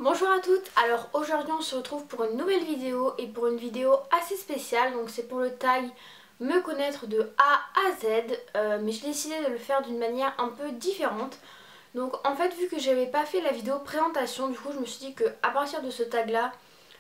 Bonjour à toutes, alors aujourd'hui on se retrouve pour une nouvelle vidéo et pour une vidéo assez spéciale. Donc c'est pour le tag me connaître de A à Z, mais j'ai décidé de le faire d'une manière un peu différente. Donc en fait, vu que j'avais pas fait la vidéo présentation, du coup je me suis dit que à partir de ce tag là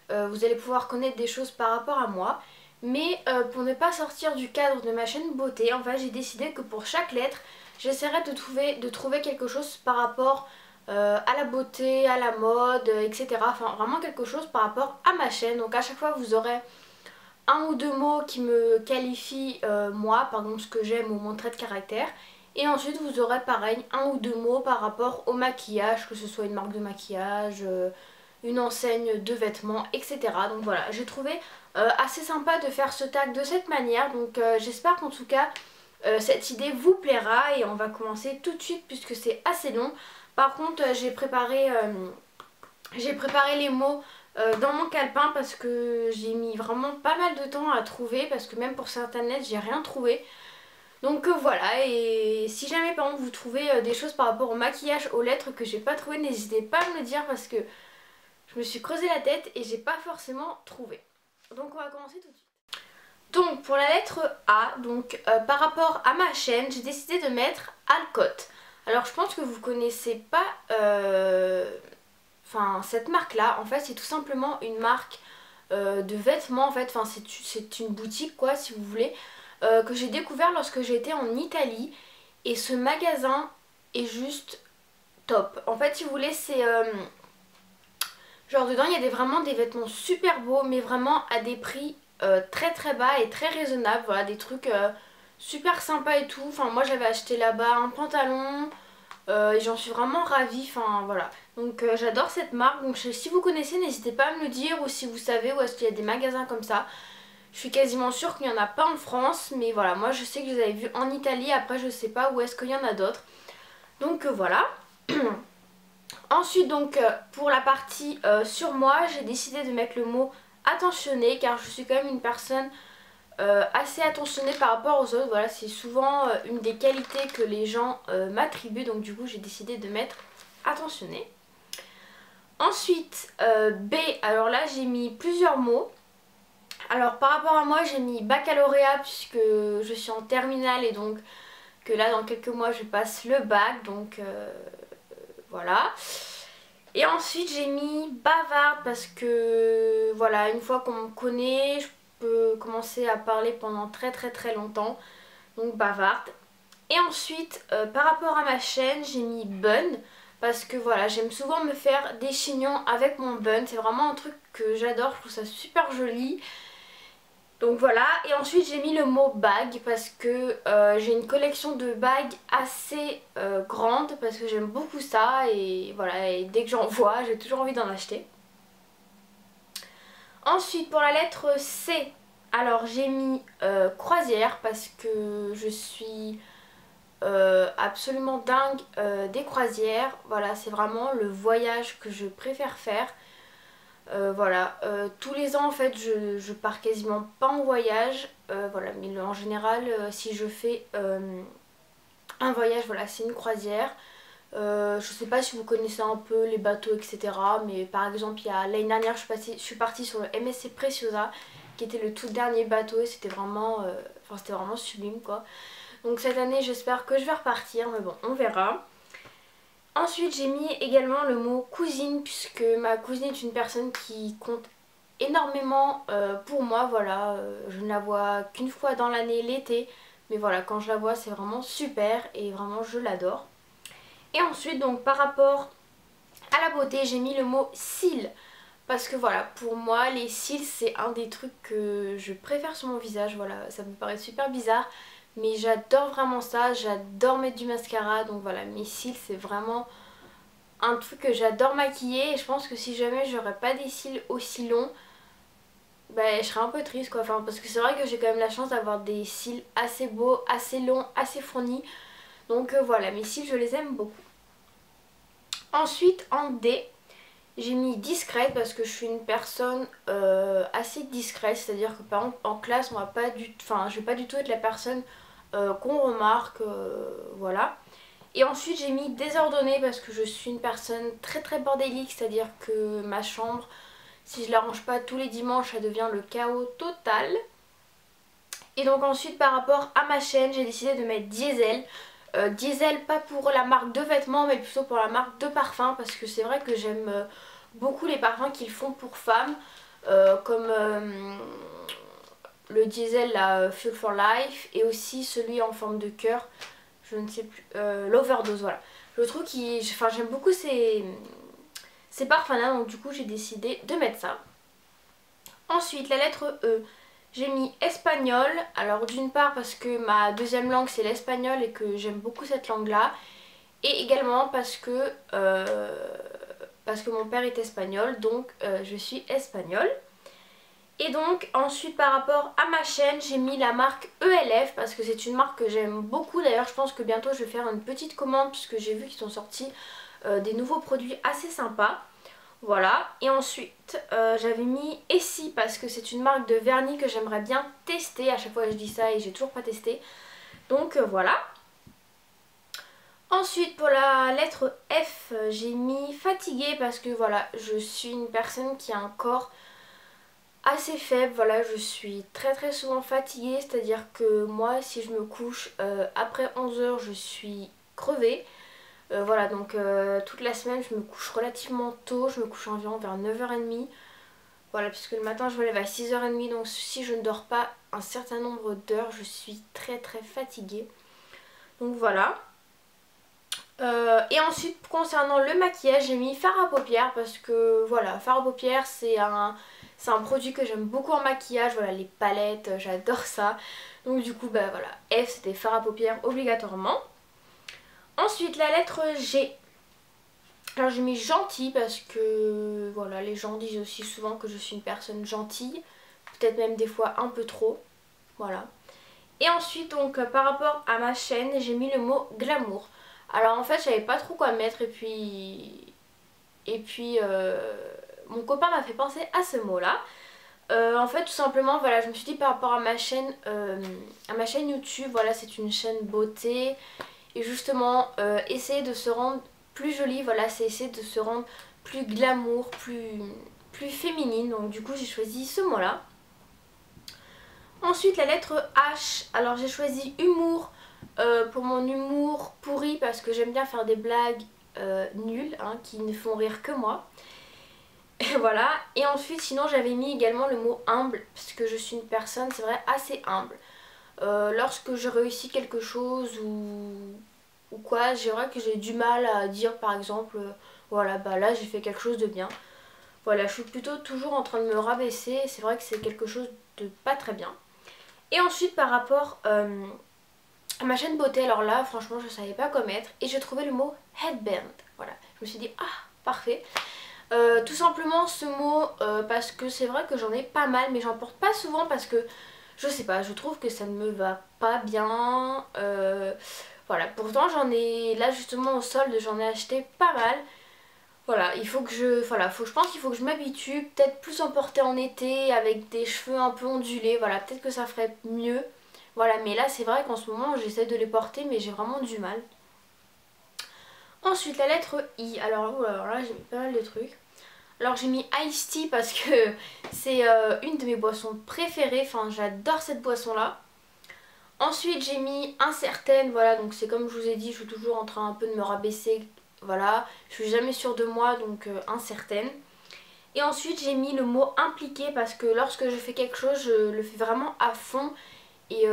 vous allez pouvoir connaître des choses par rapport à moi. Mais pour ne pas sortir du cadre de ma chaîne beauté, en fait j'ai décidé que pour chaque lettre j'essaierai de trouver quelque chose par rapport à la beauté, à la mode, etc. Enfin vraiment quelque chose par rapport à ma chaîne. Donc à chaque fois vous aurez un ou deux mots qui me qualifient moi, par exemple ce que j'aime ou mon trait de caractère. Et ensuite vous aurez pareil un ou deux mots par rapport au maquillage, que ce soit une marque de maquillage, une enseigne de vêtements, etc. Donc voilà, j'ai trouvé assez sympa de faire ce tag de cette manière. Donc j'espère qu'en tout cas cette idée vous plaira et on va commencer tout de suite puisque c'est assez long. Par contre j'ai préparé les mots dans mon calepin parce que j'ai mis vraiment pas mal de temps à trouver, parce que même pour certaines lettres j'ai rien trouvé. Donc voilà, et si jamais par exemple vous trouvez des choses par rapport au maquillage, aux lettres que j'ai pas trouvé, n'hésitez pas à me le dire parce que je me suis creusé la tête et j'ai pas forcément trouvé. Donc on va commencer tout de suite. Donc pour la lettre A, donc par rapport à ma chaîne, j'ai décidé de mettre Alcott. Alors je pense que vous connaissez pas cette marque là. En fait c'est tout simplement une marque de vêtements en fait. Enfin c'est une boutique quoi si vous voulez, que j'ai découvert lorsque j'étais en Italie. Et ce magasin est juste top. En fait si vous voulez c'est genre dedans il y a vraiment des vêtements super beaux, mais vraiment à des prix très très bas et très raisonnables. Voilà, des trucs super sympas et tout. Enfin moi j'avais acheté là-bas un pantalon et j'en suis vraiment ravie. Enfin voilà. Donc j'adore cette marque. Donc si vous connaissez, n'hésitez pas à me le dire, ou si vous savez où est-ce qu'il y a des magasins comme ça. Je suis quasiment sûre qu'il n'y en a pas en France, mais voilà, moi je sais que je les avais vus en Italie. Après je sais pas où est-ce qu'il y en a d'autres. Donc voilà. Ensuite donc pour la partie sur moi, j'ai décidé de mettre le mot attentionné, car je suis quand même une personne assez attentionnée par rapport aux autres. Voilà, c'est souvent une des qualités que les gens m'attribuent, donc du coup j'ai décidé de mettre attentionné. Ensuite B, alors là j'ai mis plusieurs mots. Alors par rapport à moi j'ai mis baccalauréat puisque je suis en terminale et donc que là dans quelques mois je passe le bac, donc voilà. Et ensuite j'ai mis bavarde parce que voilà, une fois qu'on me connaît, je peux commencer à parler pendant très très très longtemps. Donc bavarde. Et ensuite par rapport à ma chaîne, j'ai mis bun parce que voilà, j'aime souvent me faire des chignons avec mon bun. C'est vraiment un truc que j'adore, je trouve ça super joli. Donc voilà, et ensuite j'ai mis le mot bague parce que j'ai une collection de bagues assez grande, parce que j'aime beaucoup ça et voilà, et dès que j'en vois j'ai toujours envie d'en acheter. Ensuite pour la lettre C, alors j'ai mis croisière parce que je suis absolument dingue des croisières. Voilà, c'est vraiment le voyage que je préfère faire. Voilà, tous les ans en fait je pars quasiment pas en voyage, voilà, mais en général si je fais un voyage, voilà, c'est une croisière. Je sais pas si vous connaissez un peu les bateaux, etc. Mais par exemple l'année dernière je suis partie sur le MSC Preciosa, qui était le tout dernier bateau, et c'était vraiment sublime quoi. Donc cette année j'espère que je vais repartir, mais bon on verra. Ensuite j'ai mis également le mot cousine puisque ma cousine est une personne qui compte énormément pour moi. Voilà, je ne la vois qu'une fois dans l'année, l'été, mais voilà, quand je la vois c'est vraiment super et vraiment je l'adore. Et ensuite donc par rapport à la beauté, j'ai mis le mot cils parce que voilà, pour moi les cils c'est un des trucs que je préfère sur mon visage. Voilà, ça me paraît super bizarre, mais j'adore vraiment ça, j'adore mettre du mascara. Donc voilà, mes cils c'est vraiment un truc que j'adore maquiller, et je pense que si jamais j'aurais pas des cils aussi longs, bah je serais un peu triste quoi. Enfin, parce que c'est vrai que j'ai quand même la chance d'avoir des cils assez beaux, assez longs, assez fournis. Donc voilà, mes cils je les aime beaucoup. Ensuite en D, j'ai mis discrète parce que je suis une personne assez discrète, c'est-à-dire que par exemple en classe on je vais pas du tout être la personne qu'on remarque, voilà. Et ensuite j'ai mis désordonné parce que je suis une personne très très bordélique, c'est-à-dire que ma chambre, si je la range pas tous les dimanches, ça devient le chaos total. Et donc ensuite par rapport à ma chaîne, j'ai décidé de mettre Diesel. Diesel pas pour la marque de vêtements mais plutôt pour la marque de parfum, parce que c'est vrai que j'aime beaucoup les parfums qu'ils font pour femmes, comme le Diesel la Fuel for Life, et aussi celui en forme de cœur, je ne sais plus, l'Overdose, voilà. Je trouve j'aime beaucoup ces parfums là, donc du coup j'ai décidé de mettre ça. Ensuite la lettre E, j'ai mis espagnol. Alors d'une part parce que ma deuxième langue c'est l'espagnol et que j'aime beaucoup cette langue là, et également parce que mon père est espagnol, donc je suis espagnole. Et donc ensuite par rapport à ma chaîne, j'ai mis la marque ELF parce que c'est une marque que j'aime beaucoup. D'ailleurs je pense que bientôt je vais faire une petite commande puisque j'ai vu qu'ils sont sortis des nouveaux produits assez sympas. Voilà, et ensuite j'avais mis Essie parce que c'est une marque de vernis que j'aimerais bien tester. À chaque fois je dis ça et j'ai toujours pas testé. Donc voilà. Ensuite pour la lettre F, j'ai mis fatiguée parce que voilà, je suis une personne qui a un corps assez faible. Voilà, je suis très très souvent fatiguée, c'est-à-dire que moi si je me couche après 11 heures je suis crevée. Voilà, donc toute la semaine je me couche relativement tôt, je me couche environ vers 9h30. Voilà, puisque le matin je me lève à 6h30, donc si je ne dors pas un certain nombre d'heures, je suis très très fatiguée. Donc voilà. Et ensuite concernant le maquillage, j'ai mis fard à paupières parce que voilà, fard à paupières c'est un produit que j'aime beaucoup en maquillage. Voilà, les palettes, j'adore ça. Donc du coup bah voilà, F c'était fard à paupières obligatoirement. Ensuite la lettre G. Alors j'ai mis gentil parce que voilà, les gens disent aussi souvent que je suis une personne gentille, peut-être même des fois un peu trop, voilà. Et ensuite donc par rapport à ma chaîne, j'ai mis le mot glamour. Alors en fait je savais pas trop quoi mettre, et puis mon copain m'a fait penser à ce mot là. En fait tout simplement voilà, je me suis dit par rapport à ma chaîne YouTube, voilà, c'est une chaîne beauté, et justement essayer de se rendre plus jolie, voilà, c'est essayer de se rendre plus glamour, plus féminine, donc du coup j'ai choisi ce mot là. Ensuite la lettre H, alors j'ai choisi humour pour mon humour pourri parce que j'aime bien faire des blagues nulles hein, qui ne font rire que moi. Et voilà, et ensuite sinon j'avais mis également le mot humble parce que je suis une personne, c'est vrai, assez humble. Lorsque je réussis quelque chose ou quoi, c'est vrai que j'ai du mal à dire par exemple voilà, bah là j'ai fait quelque chose de bien. Voilà, je suis plutôt toujours en train de me rabaisser, c'est vrai que c'est quelque chose de pas très bien. Et ensuite par rapport à ma chaîne beauté, alors là franchement je savais pas quoi mettre et j'ai trouvé le mot headband. Voilà, je me suis dit ah parfait. Tout simplement ce mot parce que c'est vrai que j'en ai pas mal mais j'en porte pas souvent parce que je sais pas, je trouve que ça ne me va pas bien. Voilà, pourtant j'en ai, là justement au solde j'en ai acheté pas mal. Voilà, il faut que je pense qu'il faut que je m'habitue, peut-être plus en porter en été avec des cheveux un peu ondulés, voilà, peut-être que ça ferait mieux. Voilà, mais là c'est vrai qu'en ce moment j'essaie de les porter mais j'ai vraiment du mal. Ensuite la lettre I, alors là j'ai mis pas mal de trucs. Alors j'ai mis Iced Tea parce que c'est une de mes boissons préférées, enfin j'adore cette boisson là. Ensuite j'ai mis incertaine, voilà, donc c'est comme je vous ai dit, je suis toujours en train un peu de me rabaisser, voilà, je suis jamais sûre de moi, donc incertaine. Et ensuite j'ai mis le mot impliqué parce que lorsque je fais quelque chose, je le fais vraiment à fond. Et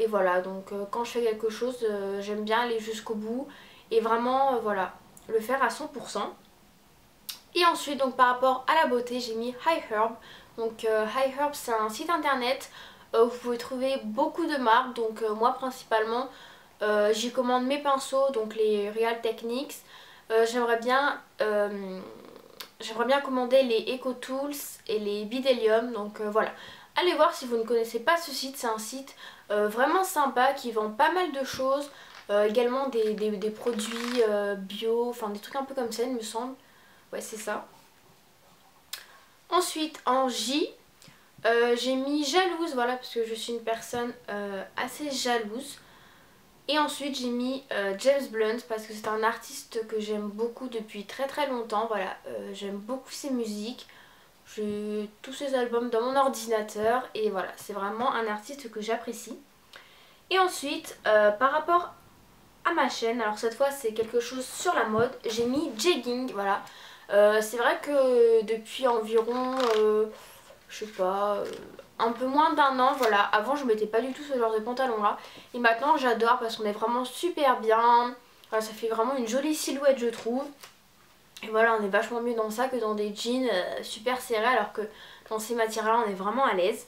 voilà, donc quand je fais quelque chose, j'aime bien aller jusqu'au bout et vraiment, voilà, le faire à 100%. Et ensuite, donc par rapport à la beauté, j'ai mis High Herb. Donc High Herb c'est un site internet où vous pouvez trouver beaucoup de marques. Donc moi principalement j'y commande mes pinceaux, donc les Real Techniques. J'aimerais bien commander les Eco Tools et les Bidelium. Donc voilà. Allez voir si vous ne connaissez pas ce site, c'est un site vraiment sympa qui vend pas mal de choses. Également des produits bio, enfin des trucs un peu comme ça il me semble. Ouais c'est ça. Ensuite en J, j'ai mis jalouse, voilà, parce que je suis une personne assez jalouse. Et ensuite j'ai mis James Blunt parce que c'est un artiste que j'aime beaucoup depuis très très longtemps. Voilà, j'aime beaucoup ses musiques. J'ai tous ses albums dans mon ordinateur et voilà, c'est vraiment un artiste que j'apprécie. Et ensuite, par rapport à ma chaîne, alors cette fois c'est quelque chose sur la mode, j'ai mis jegging, voilà. C'est vrai que depuis environ, je sais pas, un peu moins d'1 an, voilà. Avant je mettais pas du tout ce genre de pantalon là. Et maintenant j'adore parce qu'on est vraiment super bien. Voilà, ça fait vraiment une jolie silhouette je trouve. Et voilà, on est vachement mieux dans ça que dans des jeans super serrés alors que dans ces matières là on est vraiment à l'aise.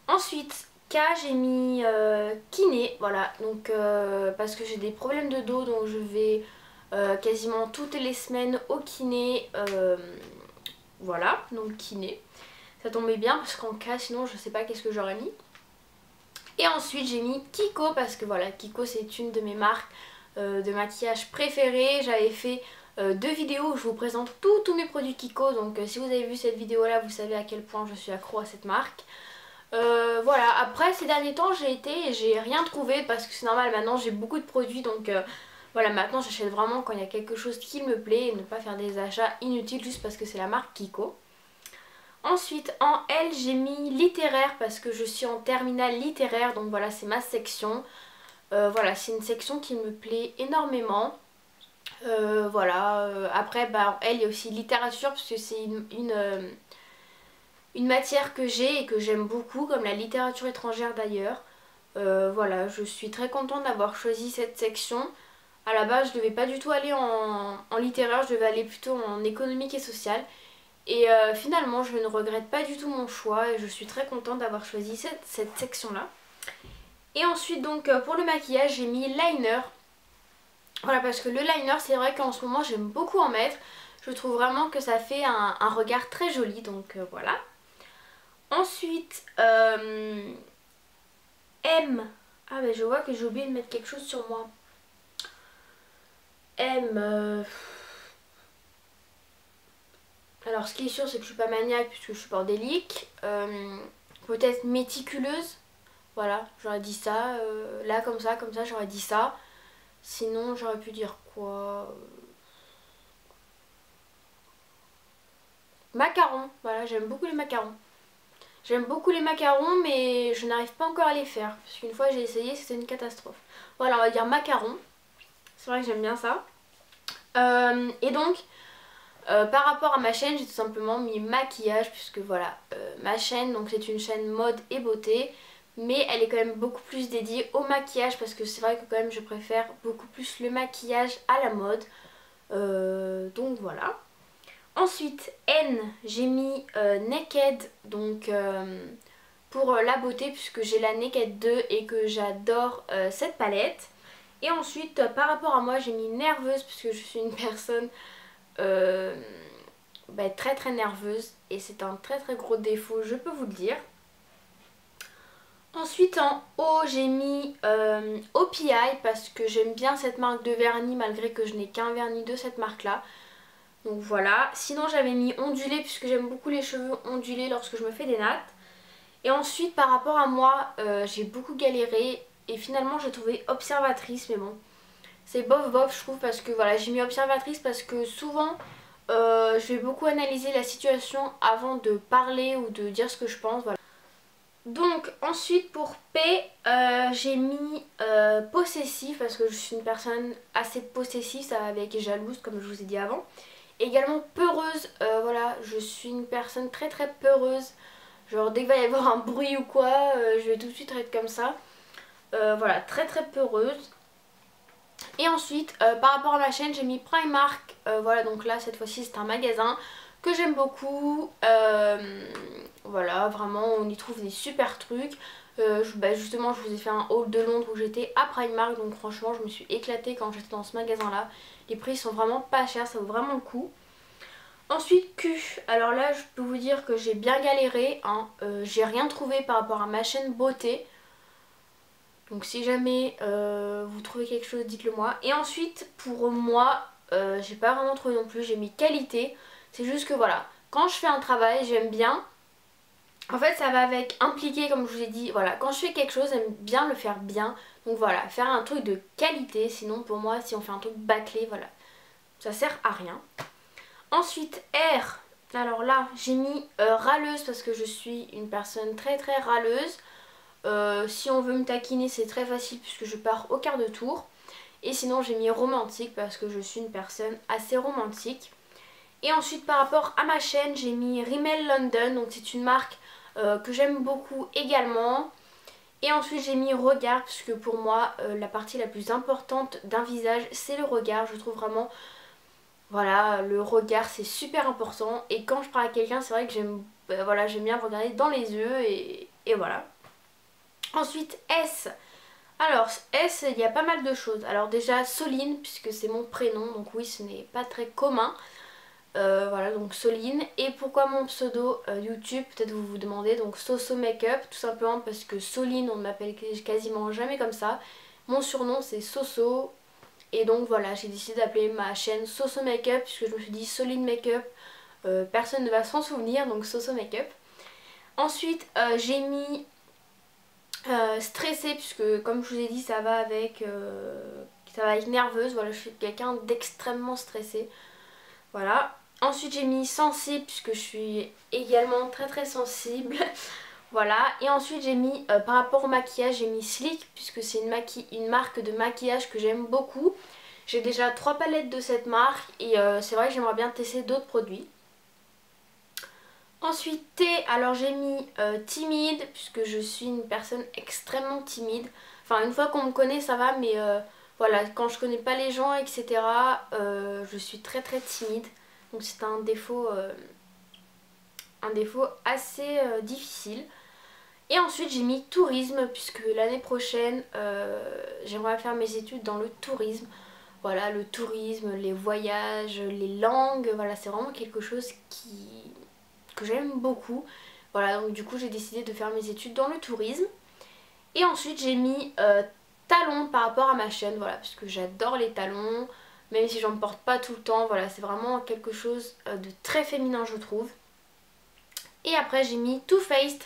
Ensuite, K, j'ai mis kiné, voilà, donc parce que j'ai des problèmes de dos, donc je vais quasiment toutes les semaines au kiné, voilà, donc kiné. Ça tombait bien parce qu'en K, sinon je sais pas qu'est-ce que j'aurais mis. Et ensuite j'ai mis Kiko parce que voilà, Kiko c'est une de mes marques de maquillage préférées. J'avais fait 2 vidéos où je vous présente tous mes produits Kiko, donc si vous avez vu cette vidéo là, vous savez à quel point je suis accro à cette marque. Voilà, après ces derniers temps j'ai été et j'ai rien trouvé parce que c'est normal, maintenant j'ai beaucoup de produits donc voilà, maintenant j'achète vraiment quand il y a quelque chose qui me plaît et ne pas faire des achats inutiles juste parce que c'est la marque Kiko. Ensuite en L j'ai mis littéraire parce que je suis en terminale littéraire, donc voilà c'est ma section. Voilà, c'est une section qui me plaît énormément. Voilà, après bah, en L il y a aussi littérature parce que c'est une matière que j'ai et que j'aime beaucoup, comme la littérature étrangère d'ailleurs. Voilà, je suis très contente d'avoir choisi cette section. À la base, je devais pas du tout aller en littéraire, je devais aller plutôt en économique et social. Et finalement, je ne regrette pas du tout mon choix et je suis très contente d'avoir choisi cette section-là. Et ensuite, donc, pour le maquillage, j'ai mis liner. Voilà, parce que le liner, c'est vrai qu'en ce moment, j'aime beaucoup en mettre. Je trouve vraiment que ça fait un regard très joli, donc voilà. Ensuite, M. Ah bah je vois que j'ai oublié de mettre quelque chose sur moi. M. Alors ce qui est sûr c'est que je suis pas maniaque puisque je suis bordélique. Peut-être méticuleuse. Voilà, j'aurais dit ça. Là comme ça j'aurais dit ça. Sinon j'aurais pu dire quoi? Macarons. Voilà, j'aime beaucoup les macarons. J'aime beaucoup les macarons mais je n'arrive pas encore à les faire. Parce qu'une fois j'ai essayé, c'était une catastrophe. Voilà, on va dire macarons. C'est vrai que j'aime bien ça. Et donc, par rapport à ma chaîne, j'ai tout simplement mis maquillage. Puisque voilà, ma chaîne, donc c'est une chaîne mode et beauté. Mais elle est quand même beaucoup plus dédiée au maquillage. Parce que c'est vrai que quand même je préfère beaucoup plus le maquillage à la mode. Donc voilà. Ensuite, N, j'ai mis Naked, donc pour la beauté puisque j'ai la Naked 2 et que j'adore cette palette. Et ensuite, par rapport à moi, j'ai mis nerveuse puisque je suis une personne bah, très très nerveuse et c'est un très très gros défaut, je peux vous le dire. Ensuite en haut j'ai mis OPI parce que j'aime bien cette marque de vernis malgré que je n'ai qu'un vernis de cette marque là. Donc voilà, sinon j'avais mis ondulé puisque j'aime beaucoup les cheveux ondulés lorsque je me fais des nattes. Et ensuite par rapport à moi, j'ai beaucoup galéré et finalement j'ai trouvé observatrice, mais bon, c'est bof bof je trouve parce que voilà, j'ai mis observatrice parce que souvent je vais beaucoup analyser la situation avant de parler ou de dire ce que je pense, voilà. Donc ensuite pour P, j'ai mis possessif parce que je suis une personne assez possessive, ça va avec jalouse comme je vous ai dit avant. Également peureuse, voilà, je suis une personne très très peureuse. Genre dès qu'il va y avoir un bruit ou quoi, je vais tout de suite être comme ça. Voilà, très très peureuse. Et ensuite, par rapport à ma chaîne, j'ai mis Primark. Voilà, donc là cette fois-ci c'est un magasin que j'aime beaucoup. Voilà, vraiment on y trouve des super trucs. Bah, justement je vous ai fait un haul de Londres où j'étais à Primark, donc franchement je me suis éclatée quand j'étais dans ce magasin là. Les prix sont vraiment pas chers, ça vaut vraiment le coup. Ensuite Q, alors là je peux vous dire que j'ai bien galéré, hein. J'ai rien trouvé par rapport à ma chaîne beauté. Donc si jamais vous trouvez quelque chose, dites-le moi. Et ensuite pour moi, j'ai pas vraiment trouvé non plus, j'ai mis qualité. C'est juste que voilà, quand je fais un travail, j'aime bien. En fait ça va avec impliquer comme je vous ai dit, voilà, quand je fais quelque chose, j'aime bien le faire bien. Donc voilà, faire un truc de qualité, sinon pour moi si on fait un truc bâclé, voilà, ça sert à rien. Ensuite R, alors là j'ai mis râleuse parce que je suis une personne très râleuse. Si on veut me taquiner c'est très facile puisque je pars au quart de tour. Et sinon j'ai mis romantique parce que je suis une personne assez romantique. Et ensuite par rapport à ma chaîne j'ai mis Rimmel London, donc c'est une marque que j'aime beaucoup également. Et ensuite j'ai mis regard puisque pour moi la partie la plus importante d'un visage c'est le regard. Je trouve vraiment, voilà, le regard c'est super important. Et quand je parle à quelqu'un c'est vrai que j'aime voilà, j'aime bien regarder dans les yeux et voilà. Ensuite S. Alors S, il y a pas mal de choses. Alors déjà Soline puisque c'est mon prénom, donc oui ce n'est pas très commun. Voilà, donc Soline. Et pourquoi mon pseudo YouTube, peut-être vous vous demandez, donc Soso Makeup, tout simplement parce que Soline on ne m'appelle quasiment jamais comme ça. Mon surnom c'est Soso. Et donc voilà, j'ai décidé d'appeler ma chaîne Soso Makeup puisque je me suis dit Soline Makeup, personne ne va s'en souvenir, donc Soso Makeup. Ensuite j'ai mis stressée puisque comme je vous ai dit ça va avec nerveuse. Voilà, je suis quelqu'un d'extrêmement stressé. Voilà. Ensuite j'ai mis sensible puisque je suis également très sensible. Voilà. Et ensuite j'ai mis par rapport au maquillage j'ai mis Sleek puisque c'est une marque de maquillage que j'aime beaucoup. J'ai déjà 3 palettes de cette marque et c'est vrai que j'aimerais bien tester d'autres produits. Ensuite T, alors j'ai mis timide puisque je suis une personne extrêmement timide. Enfin une fois qu'on me connaît ça va, mais voilà, quand je connais pas les gens etc. Je suis très timide. Donc c'est un défaut assez difficile. Et ensuite j'ai mis tourisme puisque l'année prochaine j'aimerais faire mes études dans le tourisme. Voilà, le tourisme, les voyages, les langues, voilà, c'est vraiment quelque chose que j'aime beaucoup. Voilà, donc du coup j'ai décidé de faire mes études dans le tourisme. Et ensuite j'ai mis talons par rapport à ma chaîne, voilà, parce que j'adore les talons, même si j'en porte pas tout le temps, voilà, c'est vraiment quelque chose de très féminin je trouve. Et après j'ai mis Too Faced,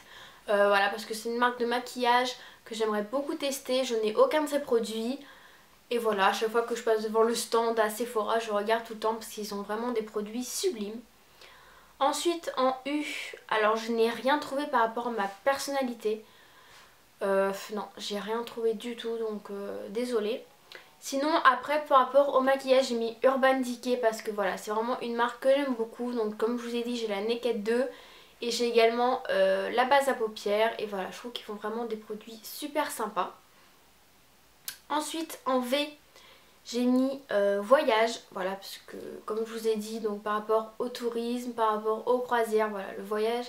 voilà, parce que c'est une marque de maquillage que j'aimerais beaucoup tester, je n'ai aucun de ces produits. Et voilà, à chaque fois que je passe devant le stand à Sephora, je regarde tout le temps parce qu'ils ont vraiment des produits sublimes. Ensuite en U, alors je n'ai rien trouvé par rapport à ma personnalité. Non, j'ai rien trouvé du tout, donc désolée. Sinon après par rapport au maquillage j'ai mis Urban Decay parce que voilà, c'est vraiment une marque que j'aime beaucoup. Donc comme je vous ai dit j'ai la Naked 2 et j'ai également la base à paupières. Et voilà, je trouve qu'ils font vraiment des produits super sympas. Ensuite en V j'ai mis voyage, voilà, parce que comme je vous ai dit, donc par rapport au tourisme, par rapport aux croisières, voilà, le voyage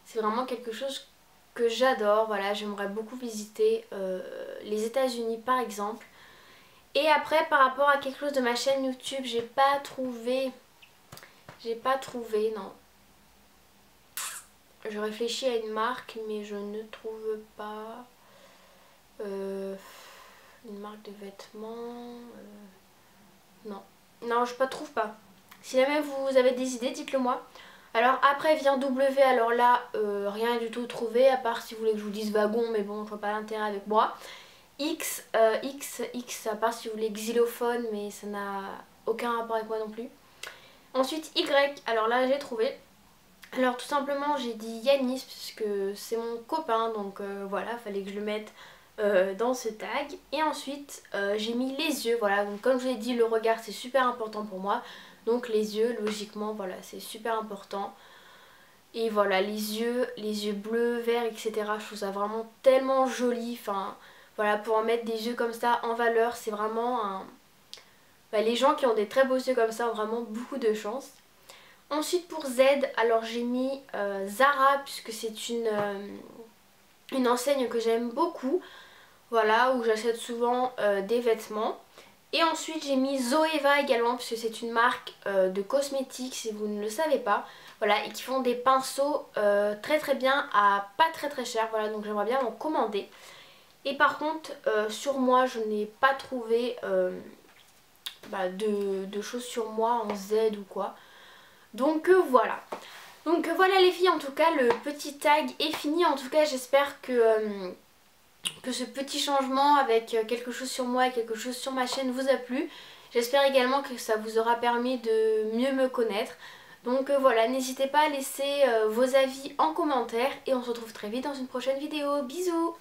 c'est vraiment quelque chose que j'adore. Voilà, j'aimerais beaucoup visiter les États-Unis par exemple. Et après par rapport à quelque chose de ma chaîne YouTube, j'ai pas trouvé, non. Je réfléchis à une marque mais je ne trouve pas. Une marque de vêtements, non, je ne trouve pas. Si jamais vous avez des idées, dites-le moi. Alors après vient W, alors là rien du tout trouvé, à part si vous voulez que je vous dise wagon, mais bon je vois pas l'intérêt avec moi. X, à part si vous voulez xylophone, mais ça n'a aucun rapport avec moi non plus. Ensuite Y, alors là j'ai trouvé. Alors tout simplement j'ai dit Yanis puisque c'est mon copain, donc voilà, fallait que je le mette dans ce tag. Et ensuite j'ai mis les yeux, voilà, donc comme je vous l'ai dit le regard c'est super important pour moi. Donc les yeux logiquement voilà c'est super important. Et voilà les yeux bleus, verts etc. Je trouve ça vraiment tellement joli. Enfin voilà, pour en mettre des yeux comme ça en valeur c'est vraiment un... les gens qui ont des très beaux yeux comme ça ont vraiment beaucoup de chance. Ensuite pour Z, alors j'ai mis Zara puisque c'est une enseigne que j'aime beaucoup. Voilà, où j'achète souvent des vêtements. Et ensuite j'ai mis Zoeva également puisque c'est une marque de cosmétiques si vous ne le savez pas. Voilà, et qui font des pinceaux très bien à pas très cher. Voilà, donc j'aimerais bien en commander. Et par contre sur moi je n'ai pas trouvé de choses sur moi en Z ou quoi. Donc voilà. Donc voilà les filles, en tout cas le petit tag est fini. En tout cas j'espère que que ce petit changement avec quelque chose sur moi et quelque chose sur ma chaîne vous a plu. J'espère également que ça vous aura permis de mieux me connaître. Donc voilà, n'hésitez pas à laisser vos avis en commentaire et on se retrouve très vite dans une prochaine vidéo. Bisous!